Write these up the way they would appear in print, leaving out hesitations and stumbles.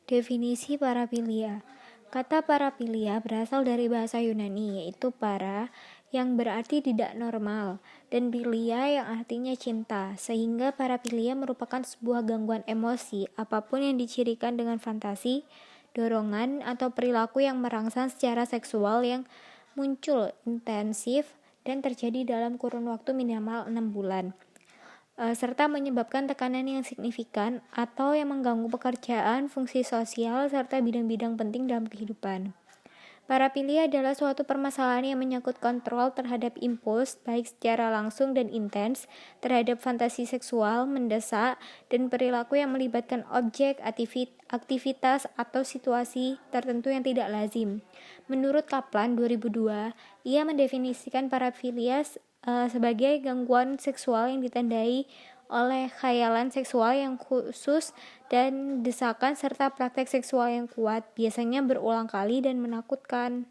Definisi parafilia. Kata parafilia berasal dari bahasa Yunani, yaitu para, yang berarti tidak normal, dan filia yang artinya cinta, sehingga parafilia merupakan sebuah gangguan emosi, apapun yang dicirikan dengan fantasi, dorongan, atau perilaku yang merangsang secara seksual yang muncul intensif dan terjadi dalam kurun waktu minimal 6 bulan. Serta menyebabkan tekanan yang signifikan atau yang mengganggu pekerjaan, fungsi sosial, serta bidang-bidang penting dalam kehidupan. Parafilia adalah suatu permasalahan yang menyangkut kontrol terhadap impuls, baik secara langsung dan intens, terhadap fantasi seksual, mendesak, dan perilaku yang melibatkan objek, aktivitas, atau situasi tertentu yang tidak lazim. Menurut Kaplan 2002, ia mendefinisikan parafilia sebagai gangguan seksual yang ditandai oleh khayalan seksual yang khusus dan desakan serta praktek seksual yang kuat, biasanya berulang kali dan menakutkan.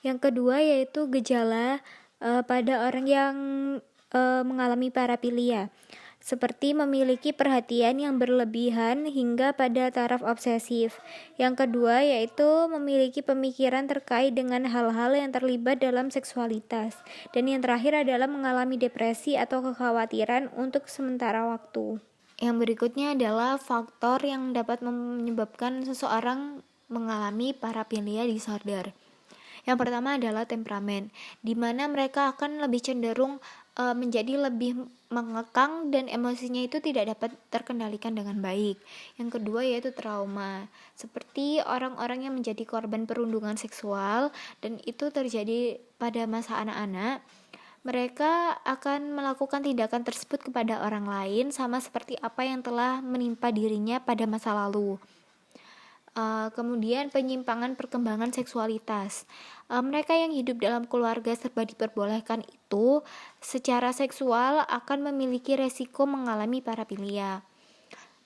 Yang kedua yaitu gejala pada orang yang mengalami parafilia, seperti memiliki perhatian yang berlebihan hingga pada taraf obsesif. Yang kedua yaitu memiliki pemikiran terkait dengan hal-hal yang terlibat dalam seksualitas. Dan yang terakhir adalah mengalami depresi atau kekhawatiran untuk sementara waktu. Yang berikutnya adalah faktor yang dapat menyebabkan seseorang mengalami parafilia disorder. Yang pertama adalah temperamen, di mana mereka akan lebih cenderung menjadi lebih mengekang dan emosinya itu tidak dapat terkendalikan dengan baik. Yang kedua yaitu trauma, seperti orang-orang yang menjadi korban perundungan seksual dan itu terjadi pada masa anak-anak. Mereka akan melakukan tindakan tersebut kepada orang lain sama seperti apa yang telah menimpa dirinya pada masa lalu. Kemudian penyimpangan perkembangan seksualitas. Mereka yang hidup dalam keluarga serba diperbolehkan itu secara seksual akan memiliki resiko mengalami parafilia.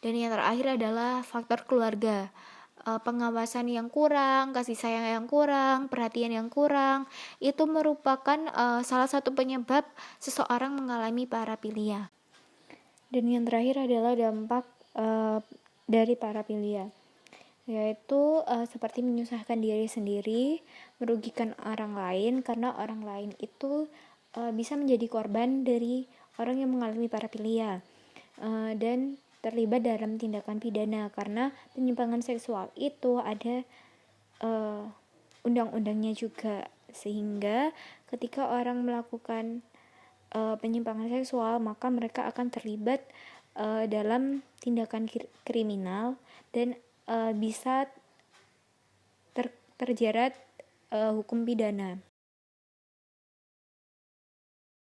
Dan yang terakhir adalah faktor keluarga. Pengawasan yang kurang, kasih sayang yang kurang, perhatian yang kurang, itu merupakan salah satu penyebab seseorang mengalami parafilia. Dan yang terakhir adalah dampak dari parafilia, yaitu seperti menyusahkan diri sendiri, merugikan orang lain karena orang lain itu bisa menjadi korban dari orang yang mengalami parafilia, dan terlibat dalam tindakan pidana karena penyimpangan seksual itu ada undang-undangnya juga, sehingga ketika orang melakukan penyimpangan seksual maka mereka akan terlibat dalam tindakan kriminal dan bisa terjerat hukum pidana.